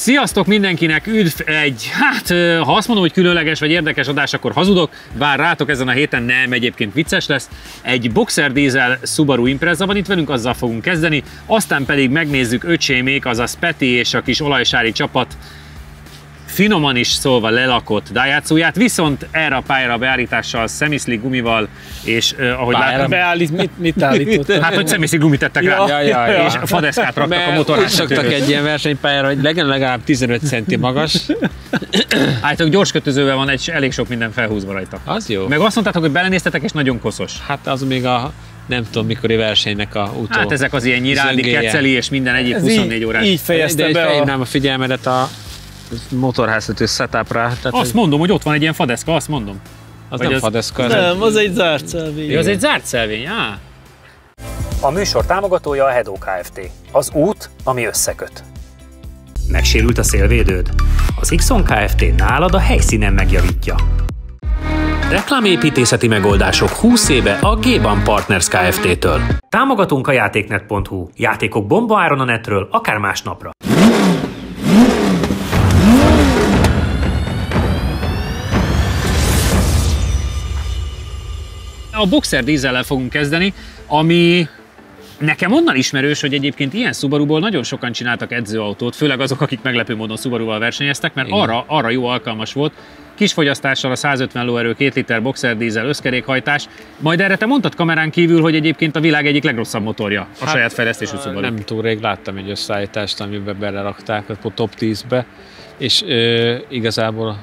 Sziasztok mindenkinek, üdv egy, ha azt mondom, hogy különleges vagy érdekes adás, akkor hazudok, vár rátok ezen a héten, nem, egyébként vicces lesz. Egy Boxer Diesel Subaru Impreza van itt velünk, azzal fogunk kezdeni, aztán pedig megnézzük öcsémék, azaz Peti és a kis olajsári csapat finoman is szólva lelakott Daihatsu-ját, viszont erre a pályára beállítással szemiszli gumival, és ahogy látom... Mit állítottak? Hát, hogy szemiszli gumit tettek rá, és fadeszkát raktak a motorháztetőhöz. Úgy szoktak egy ilyen versenypályára, hogy legyen legalább 15 centi magas. Állítólag gyorskötözővel van elég sok minden felhúzva rajta. Az jó. Meg azt mondtátok, hogy belenéztetek, és nagyon koszos. Hát az még a nem tudom mikori versenynek a utó. Hát ezek az ilyen nyirádi, keceli és minden egyéb 24 órás. Így fejezte be felhívnám a figyelmedet a motorháztető setupra. Azt mondom, hogy ott van egy ilyen fadeszka, azt mondom. Az nem fadeszka. Nem, az egy zárt szelvény. Ja, az egy zárt szelvény, A műsor támogatója a Hedó Kft. Az út, ami összeköt. Megsérült a szélvédőd? Az Ixon Kft. Nálad a helyszínen megjavítja. Reklámépítészeti megoldások 20 éve a G-Ban Partners Kft-től. Támogatunk a játéknet.hu. Játékok bombaáron a netről, akár másnapra. A Boxer Diesellel fogunk kezdeni, ami nekem onnan ismerős, hogy egyébként ilyen Subaruból nagyon sokan csináltak edzőautót, főleg azok, akik meglepő módon Subaruval versenyeztek, mert arra jó alkalmas volt. Kis fogyasztással, a 150 lóerő, 2 liter Boxer Diesel összkerékhajtás. Majd erre te mondtad kamerán kívül, hogy egyébként a világ egyik legrosszabb motorja, a saját fejlesztésű Subaru. Nem túl rég láttam egy összeállítást, amiben belerakták a top 10-be, és igazából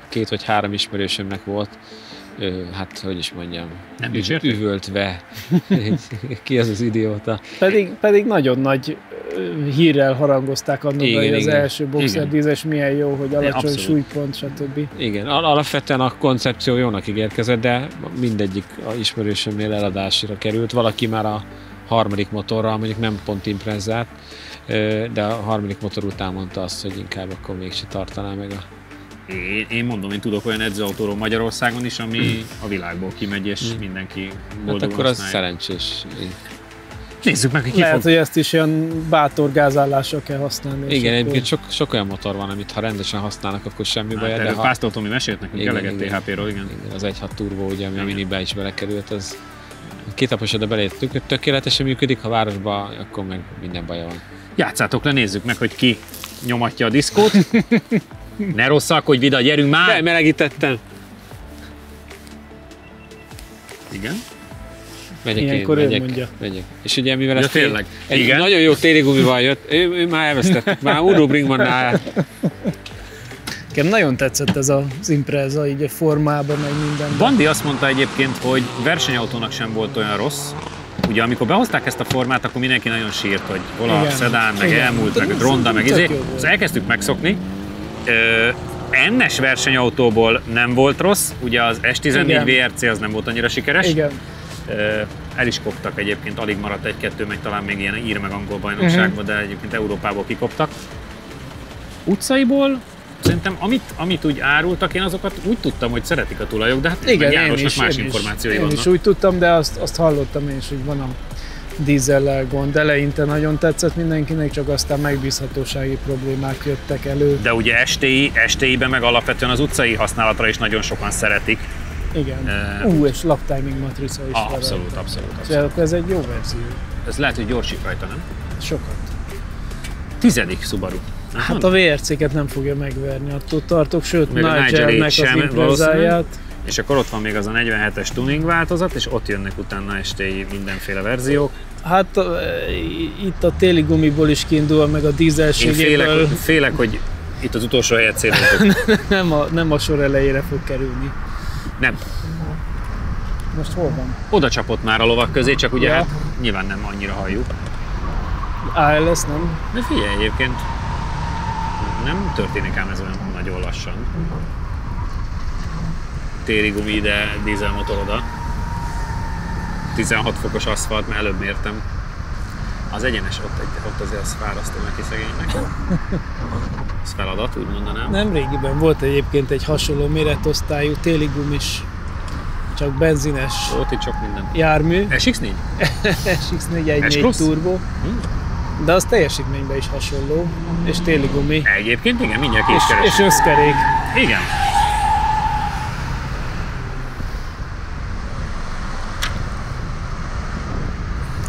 2 vagy 3 ismerősömnek volt. Hát, hogy is mondjam, üvöltve. Ki az az idióta? Pedig nagyon nagy hírrel harangozták annak, hogy az első Boxer Diesel, és milyen jó, hogy alacsony súlypont, stb. Igen, alapvetően a koncepció jónak ígérkezett, de mindegyik ismerősömnél eladásra került. Valaki már a harmadik motorral, mondjuk nem pont Imprezát, de a harmadik motor után mondta azt, hogy inkább akkor mégse tartaná meg a... Én mondom, én tudok olyan edzőautóról Magyarországon is, ami a világból kimegy, és mindenki boldogan hát akkor az használja. szerencsés. Nézzük meg, hogy ki Lehet, hogy ezt is olyan bátor gázállással kell használni. Igen, egyébként sok olyan motor van, amit ha rendesen használnak, akkor semmi baj. De Pásztor Tomi mesélt nekünk eleget THP-ról, igen. Az 1.6 turbo, ugye, ami a minibe is belekerült, az kétaposod, de belét tökéletesen működik, ha városban, akkor meg minden baja van. Játszátok le, nézzük meg, hogy ki nyomatja a diszkót. Ne rosszalkodj, Vida, gyerünk már! Bemelegítettem. Igen. Megyek. És ugye mivel ezt tényleg. Egy igen. Nagyon jó téli gumival jött, ő már elvesztettük, már Uno Brinkmann-nál. Nekem nagyon tetszett ez az Impreza, így a formában, meg mindenben. Bandi azt mondta egyébként, hogy versenyautónak sem volt olyan rossz. Ugye amikor behozták ezt a formát, akkor mindenki nagyon sírt, hogy hol a szedán, meg elmúlt, meg a ronda, meg izé. Szóval elkezdtük megszokni. NS versenyautóból nem volt rossz, ugye az S14 VRC az nem volt annyira sikeres. Igen. El is koptak egyébként, alig maradt 1-2, meg talán még ilyen ír meg angol bajnokságban, de egyébként Európából kikoptak. Utcaiból szerintem amit úgy árultak, én azokat úgy tudtam, hogy szeretik a tulajok, de hát igen, Jánosnak más információi vannak. Én is úgy tudtam, de azt hallottam én is, hogy van a dízellel gond. Eleinte nagyon tetszett mindenkinek, csak aztán megbízhatósági problémák jöttek elő. De ugye STI-ben meg alapvetően az utcai használatra is nagyon sokan szeretik. Igen. És lap timing matrica is van. Abszolút. Szóval ez egy jó verzió. Ez lehet, hogy gyorsít rajta, nem? Sokat. 10. Subaru. Hát a VRC-ket nem fogja megverni, attól tartok, sőt Nigelnek az Imprezáját. És akkor ott van még az a 47-es tuning változat, és ott jönnek utána STI mindenféle verziók. Hát itt a téli gumiból is kiindul, meg a dízelségéből. Én félek, hogy itt az utolsó helyet célozunk. nem a sor elejére fog kerülni. Nem. Most hol van? Oda csapott már a lovak közé, csak ugye hát nyilván nem annyira halljuk. ALS nem? De figyelj, egyébként nem történik ám ez olyan nagyon lassan. Téli gumi, de dízelmotor oda. 16 fokos aszfalt, mert előbb mértem. Az egyenes ott azért az fárasztó neki szegénynek. Ez feladat, úgy mondanám. Nem régiben volt egyébként egy hasonló méretosztályú téli gumis, csak benzines Ott itt sok minden. jármű. SX4? SX4 1.4 turbo. De az teljesítményben is hasonló, és téli gumi, Egyébként igen, mindjárt ki is és keresem. összkerék. Igen.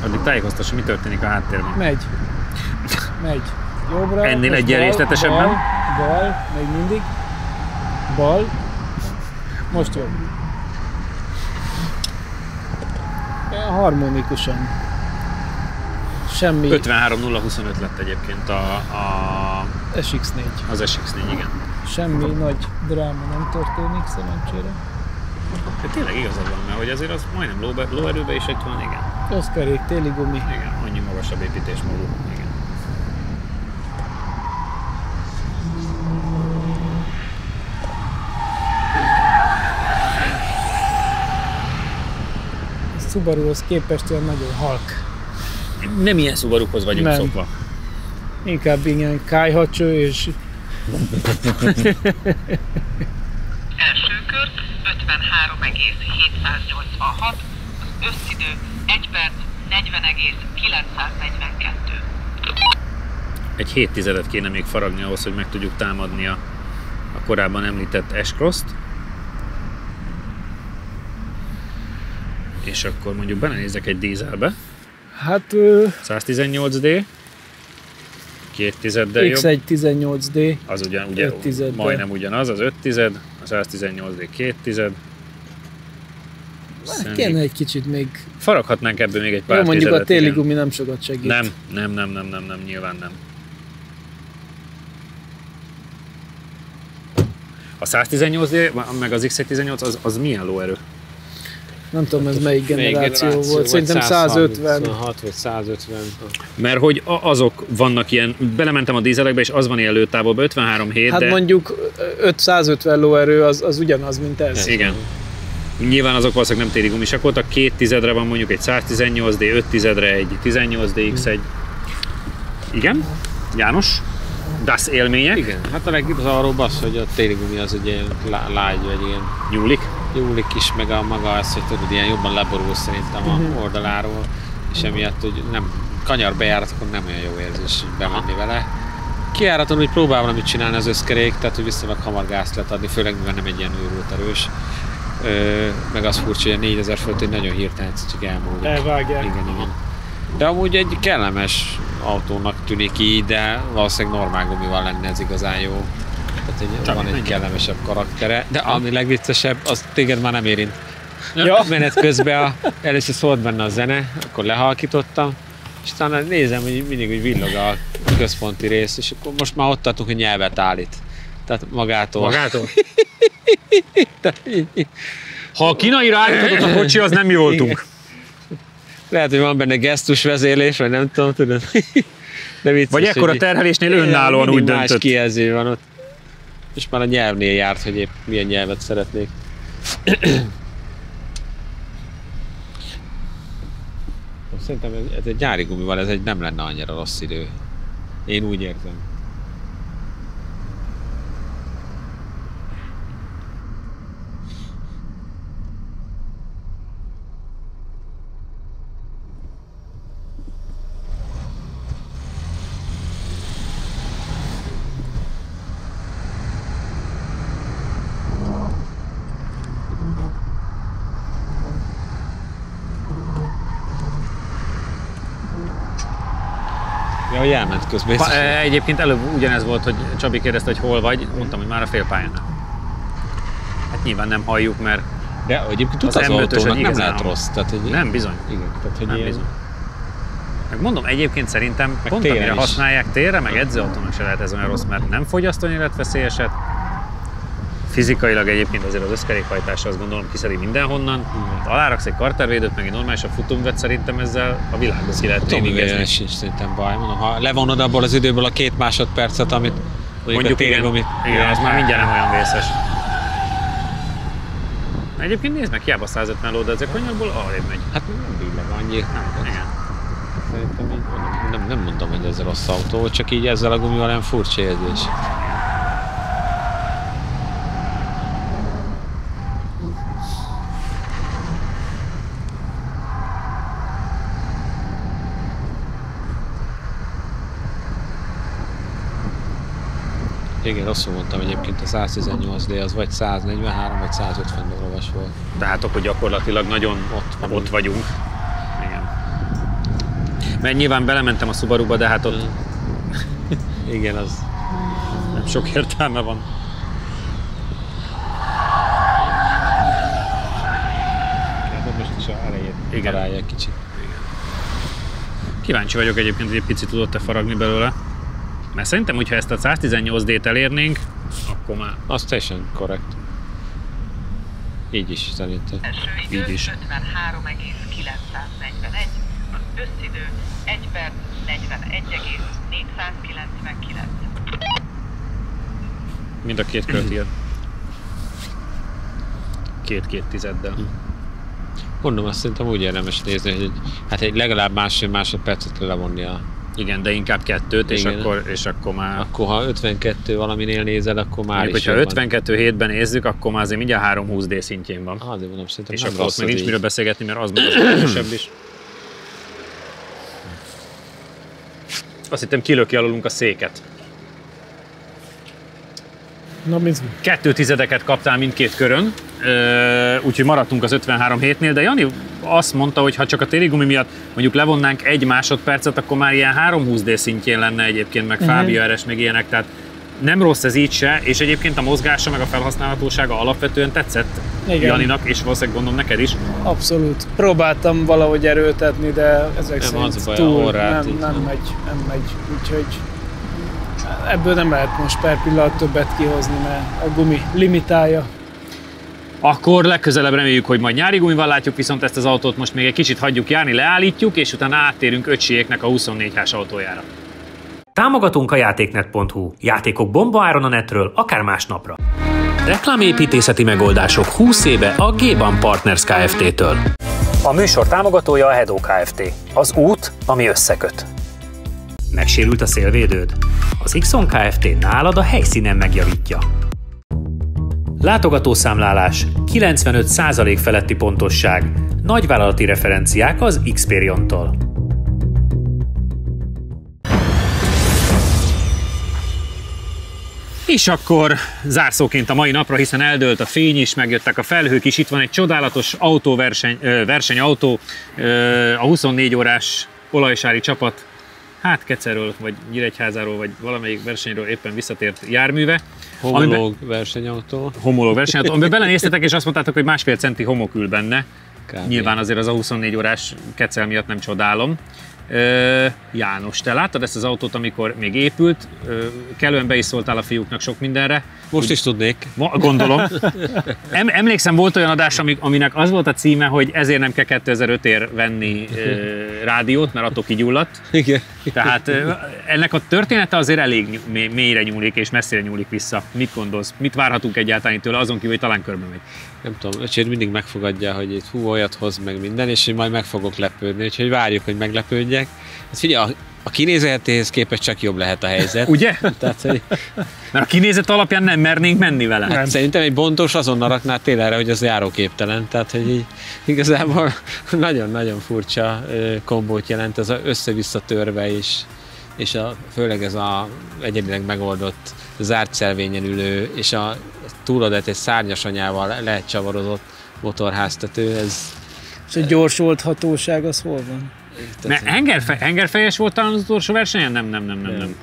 Addig tájékoztass, mi történik a háttérben. Megy. Jobbra. Ennél most egyen bal, részletesebben? Bal, még mindig. Bal. Most jobb. Harmonikusan. Semmi. 53.025 lett egyébként SX4. az SX4, igen. Semmi nagy dráma nem történik szerencsére. De tényleg igazad van, mert hogy azért az majdnem lóerőben is egy van, igen. Összkerék, téli gumi. Igen, annyi magasabb építésmódú, igen. A Subaruhoz képest olyan nagyon halk. Nem ilyen Subarukhoz vagyunk Nem. szokva. Inkább ilyen kályhacső és Első kör 53,786, az összidő 1 perc 40,942. Egy 7 kéne még faragni ahhoz, hogy meg tudjuk támadni a korábban említett S-Cross-t. És akkor mondjuk belenézek egy dízelbe. hát 118D. 2 tizeddel jobb. X1 18D. Az ugye 5 tizeddel. majdnem ugyanaz, az 5 tized, a 118D 2 tized. Kéne egy kicsit még. Faraghatnánk ebből még egy pár Jó, mondjuk tizedet, a téli igen. gumi nem sokat segít. Nem, nyilván nem. A 118D, meg az X118 az milyen lóerő? Nem tudom, ez melyik generáció Még volt. Szerintem 150. 136 vagy 150. Mert hogy azok vannak ilyen, belementem a dízelekbe, és az van ilyen lőtávolban, 53.7, Hát de mondjuk 550 lóerő az ugyanaz, mint ez. igen. Nyilván azok valószínűleg nem téli gumisak voltak, 2 tizedre van mondjuk egy 118D, 5 tizedre egy 18D X1. Igen? János? DAS élmények? Igen, hát a legzavarróbb az, hogy a téli gumi az egy ilyen lágy, vagy ilyen Nyúlik? nyúlik is, meg a maga az, hogy tudod, ilyen jobban leborul szerintem a oldaláról, és emiatt, hogy nem kanyarbejáratokon nem olyan jó érzés bemenni vele. Kijáraton úgy próbál valamit csinálni az összkerék, tehát hogy viszonylag hamar gázt lehet adni, főleg mivel nem egy ilyen őrült erős. Meg az furcsa, hogy a 4000 fölött egy nagyon hirtelen csak elmúlik. Elvágják. Igen. De amúgy egy kellemes autónak tűnik így, de valószínűleg normál gumival lenne ez igazán jó. Tehát van egy kellemesebb karaktere, de ami legviccesebb, az téged már nem érint. Ja. Menet közben először szólt benne a zene, akkor lehalkítottam, és utána nézem, hogy mindig úgy villog a központi rész, és akkor most már ott tartunk, hogy nyelvet állít. Tehát magától. Magától? Ha a kínai ráállított a kocsi, az nem mi voltunk. Lehet, hogy van benne gesztusvezérlés, vagy nem tudom, tudod. De vicces, Vagy ekkora terhelésnél önállóan úgy más döntött. kijelző van ott. És már a nyelvnél járt, hogy épp milyen nyelvet szeretnék. Szerintem ez egy nyári gumival, ez egy nem lenne annyira rossz idő. Én úgy érzem. Ja, hogy elment közben. Egyébként előbb ugyanez volt, hogy Csabi kérdezte, hogy hol vagy, mondtam, hogy már a félpályánál. Hát nyilván nem halljuk, mert De egyébként az az M5-ösön autónak nem igazán lehet rossz. Tehát, hogy nem bizony. Igen, tehát, hogy Nem ilyen, bizony. Meg mondom, egyébként szerintem pont téren amire is. használják térre, meg edzőautónak se lehet ez olyan rossz, mert nem fogyasztó életveszélyeset. Fizikailag egyébként azért az összkerékhajtása azt gondolom kiszedi mindenhonnan. Aláraksz egy kartervédőt, meg egy normálisabb futóművet, szerintem ezzel a világot ki lehet Tomivel tréningezni. sincs szerintem baj. Mondom, ha levonod abból az időből a 2 másodpercet, amit Mondjuk a igen, térgumit. igen, az már mindjárt nem olyan vészes. Egyébként nézd meg, hiába 150 ló, de azért kanyarból arrébb megy. Hát nem billeg annyi. Igen. Szerintem így, nem mondom, hogy ez rossz autó, csak így ezzel a gumival nem furcsa érzés. Igen, rosszul mondtam egyébként, a 118D az vagy 143 vagy 150 lovas volt. Tehát akkor gyakorlatilag nagyon ott vagyunk. Igen. Mert nyilván belementem a Subaruba, de hát ott Igen, az nem sok értelme van. most is elejét találja kicsit. Kíváncsi vagyok egyébként, hogy egy picit tudott-e faragni belőle. Mert szerintem, hogyha ezt a 118D-t elérnénk, akkor már... Az teljesen korrekt. Így is szerintem. Első idő Így is. 53,941, az összidő 1 perc 41,499. Mind a két kört ír. Két tizeddel. Mondom, azt szerintem úgy érdemes nézni, hogy hát egy legalább másfél másodpercet kell levonni a... Igen, de inkább kettőt, és akkor már... Akkor ha 52 valaminél nézel, akkor már mondjuk, is hogyha 52-7-ben nézzük, akkor már azért mindjárt 320D szintjén van. Azért mondom, szerintem És nem akkor rossz ott még az nincs így. miről beszélgetni, mert az már az erősebb is. Azt hittem kilöki alulunk a széket. Na, bizony. 2 tizedeket kaptál mindkét körön, úgyhogy maradtunk az 53-7-nél, de Jani azt mondta, hogy ha csak a térigumi miatt mondjuk levonnánk 1 másodpercet, akkor már ilyen 320D szintjén lenne egyébként, meg Fábia RS, meg ilyenek, tehát nem rossz ez így se, és egyébként a mozgása, meg a felhasználhatósága alapvetően tetszett Igen. Janinak, és valószínűleg gondolom neked is. Abszolút. Próbáltam valahogy erőltetni, de ezek Nem, az a szerint baj, túl orrát így, nem nem. megy. Úgyhogy ebből nem lehet most per pillanat többet kihozni, mert a gumi limitálja. Akkor legközelebb reméljük, hogy majd nyári gumival látjuk, viszont ezt az autót most még egy kicsit hagyjuk járni, leállítjuk, és utána áttérünk Öcsiéknek a 24H autójára. Támogatunk a játéknet.hu. Játékok bombaáron a netről, akár másnapra. Reklámépítészeti megoldások 20 éve a G-Ban Partners Kft-től. A műsor támogatója a Hedó Kft. Az út, ami összeköt. Megsérült a szélvédőd? Az Xon Kft. Nálad a helyszínen megjavítja. Látogatószámlálás, 95% feletti pontosság, nagyvállalati referenciák az Xperion-tól. És akkor zárszóként a mai napra, hiszen eldőlt a fény is, megjöttek a felhők is, itt van egy csodálatos versenyautó, a 24 órás olajsári csapat, hát Kecerről, vagy Nyíregyházáról, vagy valamelyik versenyről éppen visszatért járműve. Homológ versenyautó. Homológ versenyautó, amiben belenéztetek, és azt mondtátok, hogy 1,5 centi homok ül benne. Kb. Nyilván azért az a 24 órás Kecel miatt nem csodálom. János, te láttad ezt az autót, amikor még épült? Kellően be is szóltál a fiúknak sok mindenre. Most is tudnék. Gondolom. Emlékszem, volt olyan adás, aminek az volt a címe, hogy ezért nem kell 2005-ért venni rádiót, mert attól kigyulladt. Igen. Tehát ennek a története azért elég mélyre nyúlik és messzire nyúlik vissza. Mit gondolsz? Mit várhatunk egyáltalán tőle, azon kívül, hogy talán körbe megy? Nem tudom, öcséd mindig megfogadja, hogy itt olyat hoz meg minden, és hogy majd meg fogok lepődni, úgyhogy várjuk, hogy meglepődjek. Hát figyelj, a kinézetéhez képest csak jobb lehet a helyzet. Ugye? Tehát, hogy Mert a kinézet alapján nem mernénk menni vele. hát szerintem egy bontós azonnal rakná télenre, hogy az járóképtelen. Tehát, hogy így igazából nagyon-nagyon furcsa kombót jelent ez az össze-vissza törve és főleg ez a egyedileg megoldott zárt szelvényen ülő, és a túlodat egy szárnyas anyával lehet csavarozott motorháztető, ez... És a gyors oldhatóság az hol van? Mert hengerfejes volt talán az utolsó versenyen? Nem.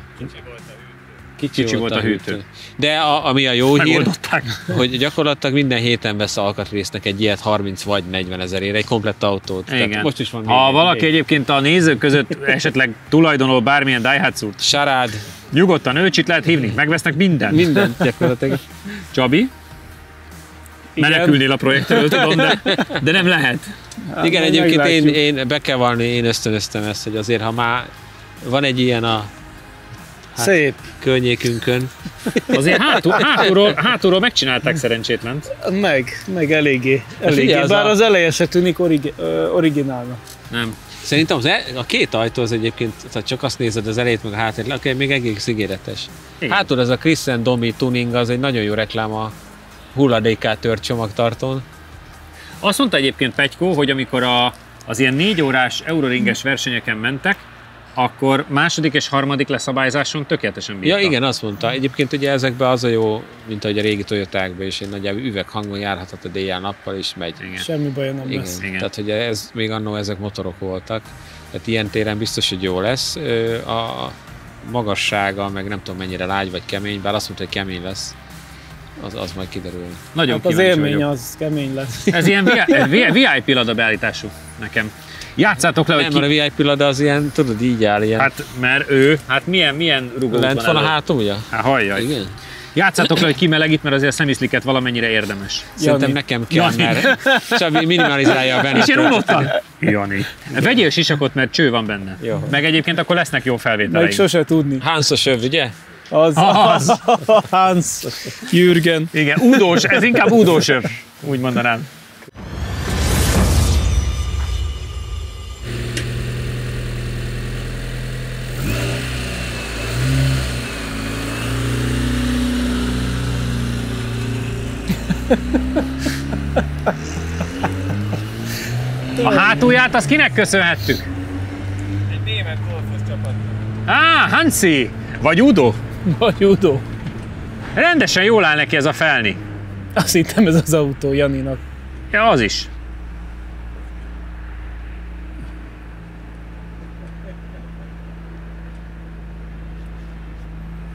Kicsi volt a hűtő. De ami a jó hír, Megoldották. hogy gyakorlatilag minden héten vesz alkatrésznek egy ilyet 30 vagy 40 ezerért, egy komplett autót. Igen. Tehát most is van Ha még valaki egy egyébként a nézők között esetleg tulajdonol bármilyen Daihatsu-t, sarád, nyugodtan Öcsit lehet hívni, megvesznek mindent. mindent gyakorlatilag. Csabi? Menekülnél a projektről, tudom, de nem lehet. Igen, majd egyébként meglátjuk. én be kell vallani, én ösztönöztem ezt, hogy azért, ha már van egy ilyen a Szép. környékünkön, Azért hátulról megcsinálták szerencsétlent. Meg eléggé. figyelj, az Bár a- az eleje se tűnik originálnak. Nem. szerintem a két ajtó az egyébként, ha csak azt nézed az elejét, meg a hátét, akkor még egész ígéretes. Igen. Hátul ez a Christian Domi tuning, az egy nagyon jó reklám a hulladékát tört csomagtartón. Azt mondta egyébként Petykó, hogy amikor az ilyen 4 órás Euroringes versenyeken mentek, akkor második és harmadik leszabályzáson tökéletesen bírta. Ja igen, azt mondta. Egyébként ugye ezekben az a jó, mint ahogy a régi Toyotákban is, egy nagyjából üveghangon járhatod éjjel-nappal is megy. Igen. Semmi baj nem Igen. lesz. Igen. Tehát hogy ez még annó ezek motorok voltak. Tehát ilyen téren biztos, hogy jó lesz. A magassága, meg nem tudom mennyire lágy vagy kemény, bár azt mondta, hogy kemény lesz. Az majd kiderül. Nagyon Hát az kíváncsi élmény vagyok. az kemény lesz. Ez ilyen VIP Lada beállítású nekem. Játszátok le, hogy Nem, mert a VIP Lada az ilyen, tudod, így áll ilyen. Hát, mert ő, hát milyen rugó lent van a elő? hátom, ugye? Hát halljaj. Igen. Játszátok le, hogy ki melegít, mert azért a szemiszliket valamennyire érdemes. Szerintem nekem kell, Jani. mert Csabi minimalizálja a benne. És én unottam. Jani. Vegyél sisakot, mert cső van benne. Jó. Meg egyébként akkor lesznek jó Meg felvételeink. sose tudni. Hansos öv, ugye? Az. Hans. Jürgen. Igen, údós, ez inkább údós öv, úgy mondanám. A hátulját azt kinek köszönhettük? Egy német golfos csapat. Hansi! Vagy Udo? Vagy Udo. Rendesen jól áll neki ez a felni. Azt hittem ez az autó Janinak. Ja, az is.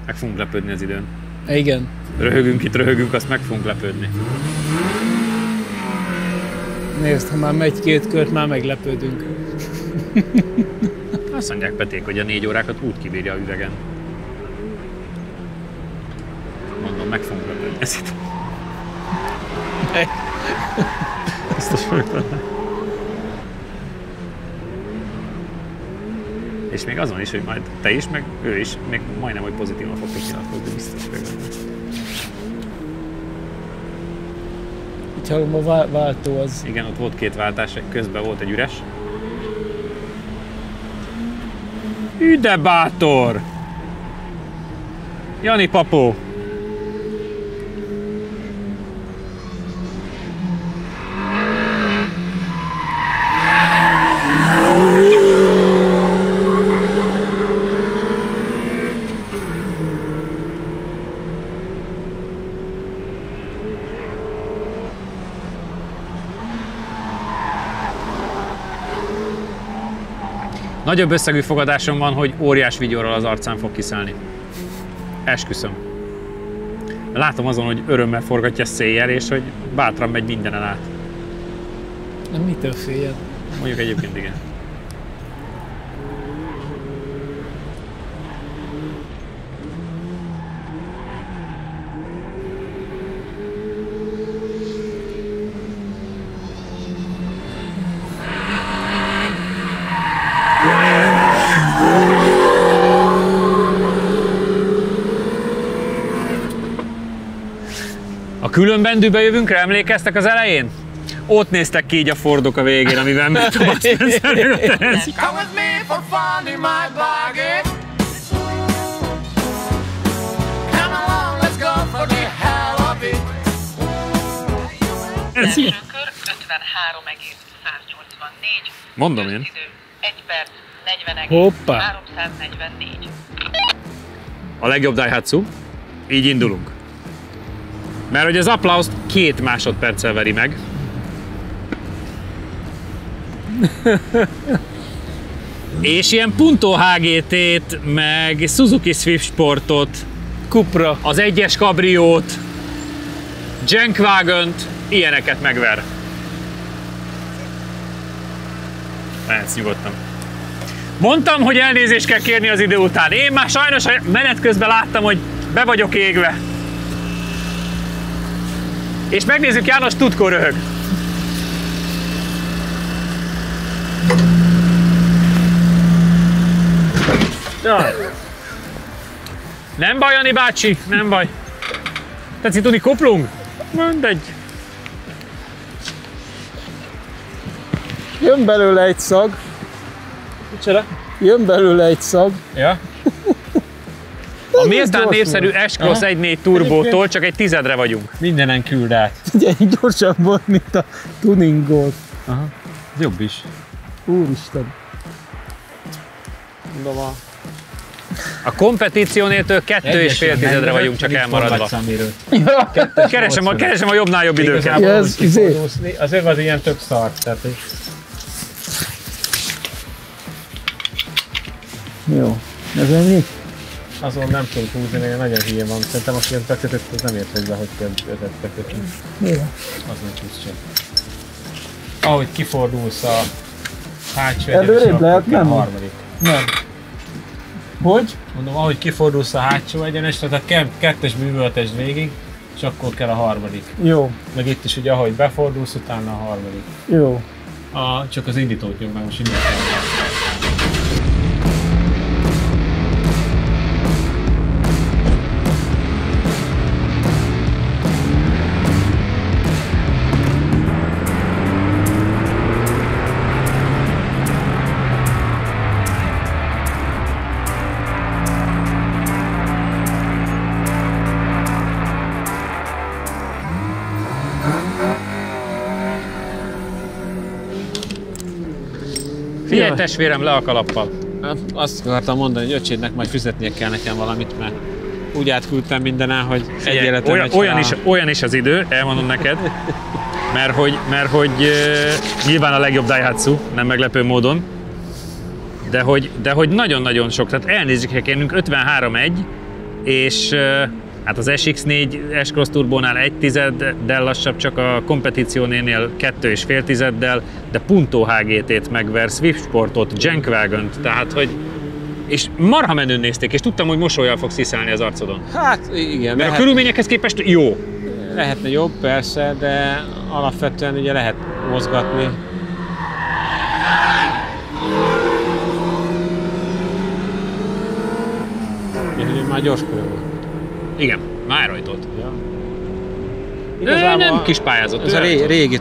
Meg fogunk lepődni az időn. Igen. Röhögünk, azt meg fogunk lepődni. Nézd, ha már megy 2 kört, már meglepődünk. Azt mondják Peték, hogy a 4 órákat úgy kibírja a üvegen. Mondom, meg fogunk lepődni ezt itt. Biztos vagyok benne. És még azon is, hogy majd te is, meg ő is, még majdnem, hogy pozitívan fogtok nyilatkozni, biztos vagyok benne. Itt hallom, a váltó az. Igen, ott volt 2 váltás, közben volt egy üres. De bátor! Jani papó! Nagyobb összegű fogadásom van, hogy óriás vigyorral az arcán fog kiszállni. Esküszöm. Látom azon, hogy örömmel forgatja széjjel, és hogy bátran megy mindenen át. Nem mitől féljed? Mondjuk egyébként igen. A különbendűbe jövünkre, emlékeztek az elején? Ott néztek ki így a Fordok a végén, amivel ment a Bud Spencer. Come with me for fun in my buggy. Come along, let's go for the hell of it. Első kör 53,184. Mondom én. Idő 1 perc, 40 Hoppá. 344. A legjobb Daihatsu. Így indulunk. Mert hogy az applaust 2 másodperccel veri meg. És ilyen Punto HGT-t, meg Suzuki Swift Sportot, Cupra. az 1-es kabriót, Genkwagent, ilyeneket megver. Mehetsz nyugodtan. Mondtam, hogy elnézést kell kérni az idő után. Én már sajnos a menet közben láttam, hogy be vagyok égve. És megnézzük, János Tutko röhög. Jaj. Nem baj, Jani bácsi, nem baj. Tetszik tudni, koplung? Mindegy. Jön belőle egy szag. Micsoda? Jön belőle egy szag. Ja. A méltán gyors népszerű volt. S-Cross 1.4 turbótól csak egy 10-edre vagyunk. Mindenen küld át. Ugye így gyorsabb volt, mint a tuning Golf. Ez jobb is. Úristen. mondom A kompetíciónétől 2,5-re vagyunk csak elmaradva. Keresem a jobbnál jobb időket. Ja, ez izé. Azért az ilyen tök szar. Tehát, hogy Jó. Ez ennyi? azon nem tudunk húzni, mert nagyon hülye van. Szerintem aki ezt bekötött, az nem ért hozzá, hogy kell ötet bekötni. Jó. Az nem tudsz csak. Ahogy kifordulsz a hátsó Előrébb egyenesre, lehet akkor kell a menni? harmadik. Nem. Hogy? Mondom, ahogy kifordulsz a hátsó egyenesre, tehát kettes műveletesd végig, és akkor kell a harmadik. Jó. Meg itt is ugye, ahogy befordulsz, utána a harmadik. Jó. Csak az indítót nyom meg, most indítót. Figyelj testvérem, le a kalappal. Azt akartam mondani, hogy öcsédnek majd fizetnie kell nekem valamit, mert úgy átküldtem mindenen, hogy egy életem Olyan is az idő, elmondom neked. Mert hogy nyilván a legjobb Daihatsu, nem meglepő módon. De hogy nagyon-nagyon sok, tehát elnézzük, kérnünk 53.1, és hát az SX4 S-Cross Turbónál 1/10-del lassabb, csak a kompetíciónél 2,5-del, de Punto HGT-t megver, Swift Sportot, Genkwagon-t, tehát hogy... És marha menőn nézték, és tudtam, hogy mosollyal fogsz hiszálni az arcodon. Hát igen. Mert a körülményekhez képest jó. Lehetne jobb persze, de alapvetően ugye lehet mozgatni. Ugye már gyors körül volt. Igen, már rajtolt. Ja. Ő nem kis pályázott. Ez a régi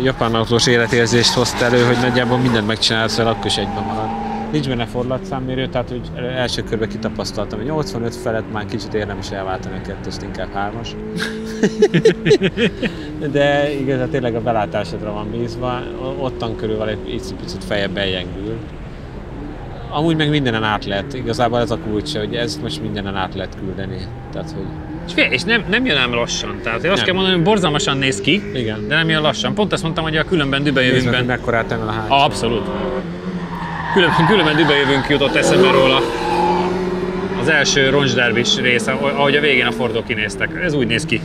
japán autós életérzést hozta elő, hogy nagyjából mindent megcsinálsz el, akkor is egyben marad. Nincs benne fordulatszámmérő, tehát hogy első körben kitapasztaltam, hogy 85 felett már kicsit érdemes elváltani a kettőst, inkább 3-as. De igazán tényleg a belátásodra van bízva, ottan körül van egy picit feljebb eljengül. Amúgy meg mindenen át lehet, igazából ez a kulcsa, hogy ezt most mindenen át lehet küldeni. Tehát, hogy... És nem jön ám lassan, tehát azt kell mondani, hogy borzalmasan néz ki, igen. De nem jön lassan. Pont azt mondtam, hogy a különben dübejövünkben... Nézd meg, mekkorát emel a hátsó. Abszolút. Különben dübejövünk jutott eszembe róla az első roncsderbis rész, ahogy a végén a Fordok kinéztek. Ez úgy néz ki.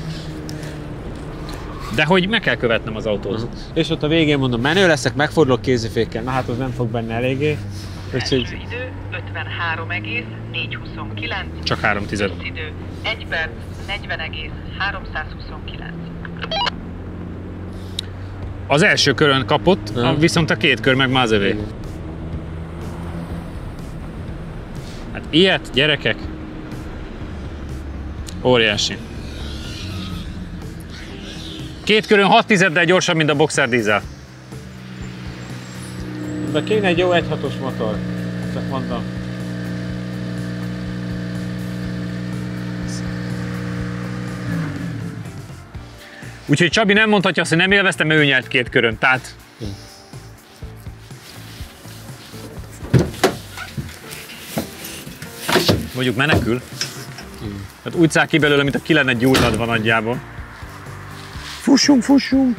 De hogy meg kell követnem az autót. És ott a végén mondom, menő leszek, megfordulok kézifékkel, na hát az nem fog benne eléggé. Úgyhogy... idő 53,429. Csak 3/10. Idő 1 perc 40,329. Az első körön kapott, viszont a két kör meg már az övé. Hát ilyet, gyerekek, óriási. Két körön 6/10-del gyorsabb, mint a Boxer dízel. De kéne egy jó 1.6-os motor, csak mondom. Úgyhogy Csabi nem mondhatja azt, hogy nem élveztem, mert ő nyert két körön, tehát... Mondjuk menekül. Tehát úgy száll ki belőle, mint a ki lenne gyújtadva nagyjából. Fussunk!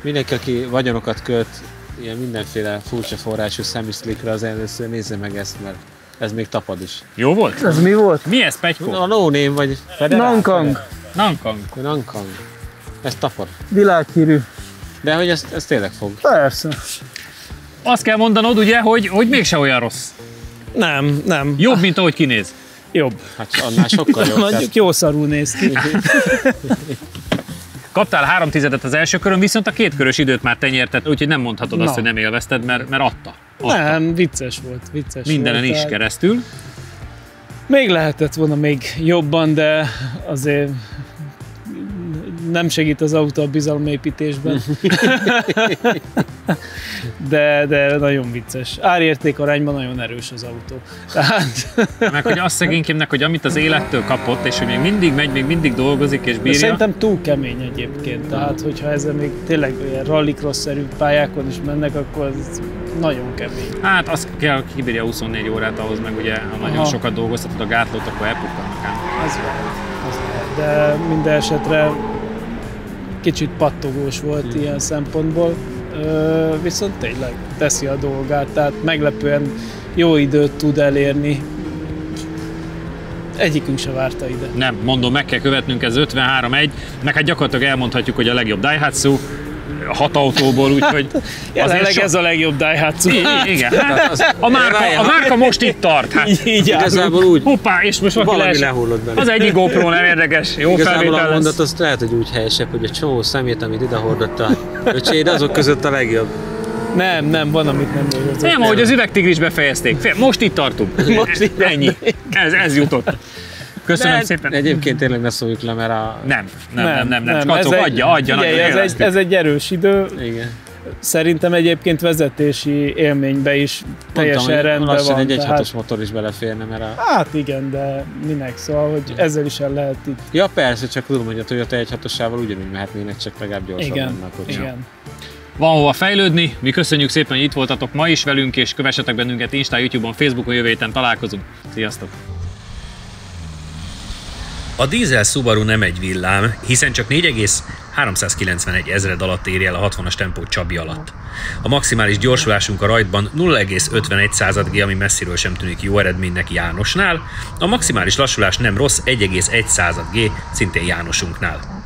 Mindenki, aki vagyonokat költ ilyen mindenféle furcsa forrású semi-slickre, az először nézze meg ezt, mert ez még tapad is. Jó volt? Ez mi volt? Mi ez, Petykó? A no name vagy Federál? Nankang. Ez tapad. Világhírű. De hogy ez tényleg fog. Persze. Azt kell mondanod, ugye, hogy mégse olyan rossz. Nem. Jobb, mint ahogy kinéz. Jobb. Hát annál sokkal jobb. Mondjuk jó szarul néz ki. Kaptál 3/10 az első körön, viszont a kétkörös időt már te nyerted, úgyhogy nem mondhatod azt, hogy nem élvezted, mert adta. Nem, vicces volt. Mindenen is keresztül. Még lehetett volna még jobban, de azért nem segít az autó a bizalomépítésben. de nagyon vicces. Árérték arányban nagyon erős az autó. Tehát... Meg hogy azt szegénykémnek, hogy amit az élettől kapott, és hogy még mindig megy, még mindig dolgozik és bírja. Szerintem túl kemény egyébként. Tehát, hogyha ezzel még tényleg ilyen rallycross-szerű pályákon is mennek, akkor ez nagyon kemény. Hát az kell, kibírja 24 órát ahhoz, meg ugye, ha nagyon sokat dolgoztatod a gátlót, akkor elpukkannak ám. Az lehet. De minden esetre kicsit pattogós volt ilyen szempontból, viszont tényleg teszi a dolgát, tehát meglepően jó időt tud elérni. Egyikünk se várta ide. Nem, mondom, meg kell követnünk, ez 53-1, meg hát gyakorlatilag elmondhatjuk, hogy a legjobb Daihatsu, 6 autóból, úgyhogy... Jelenleg ez a legjobb Daihatsu. Igen, hát a márka most itt tart. Hát. Így Igazából úgy. Hoppá, és most valami lehullott benne. Az egyik GoPro nem érdekes, jó igazából felvétel a mondat lesz. azt lehet, hogy úgy helyesebb, hogy a csomó szemét, amit ide hordott a öcséd, azok között a legjobb. Nem, van, amit nem dolgozott. Nem, ahogy az üvegtigris befejezték. Most itt tartunk. Most itt ennyi. Ez jutott. Köszönöm szépen. Egyébként tényleg ne szóljuk le, mert Nem. Skacok, adja. Ez egy erős idő. Igen. Szerintem egyébként vezetési élménybe is teljesen rendben van. Egy 1.6-os motor is beleférne, mert a... Hát igen, de minek, szóval, hogy ezzel is el lehet itt. Ja persze, csak tudom, hogy a Toyota 1.6-osával ugyanúgy mehetnének, csak legalább gyorsabb lenne a kocsi. Igen. Van hova fejlődni, mi köszönjük szépen, hogy itt voltatok ma is velünk, és kövessetek bennünket Instán, YouTube-on, Facebookon, jövő héten találkozunk. Sziasztok! A dízel Subaru nem egy villám, hiszen csak 4,391 ezred alatt éri el a 60-as tempót Csabi alatt. A maximális gyorsulásunk a rajtban 0,51 G, ami messziről sem tűnik jó eredménynek Jánosnál, a maximális lassulás nem rossz, 1,1 G, szintén Jánosunknál.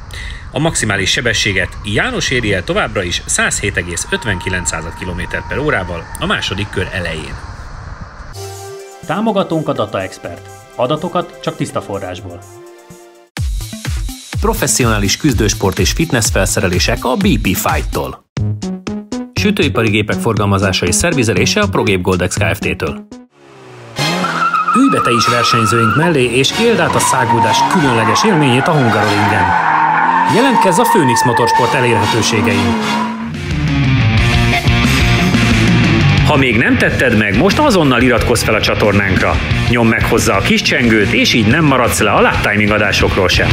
A maximális sebességet János éri el továbbra is 107,59 km/h a második kör elején. Támogatónk a Data Expert. Adatokat csak tiszta forrásból. Professzionális küzdősport és fitness felszerelések a BP Fight-tól. Sütőipari gépek forgalmazása és szervizelése a ProGape Goldex Kft-től. Ülj be te is versenyzőink mellé, és éld át a száguldás különleges élményét a Hungaroringen. Jelentkezz a Phoenix Motorsport elérhetőségein. Ha még nem tetted meg, most azonnal iratkozz fel a csatornánkra. Nyomd meg hozzá a kis csengőt, és így nem maradsz le a Lap Timing adásokról sem.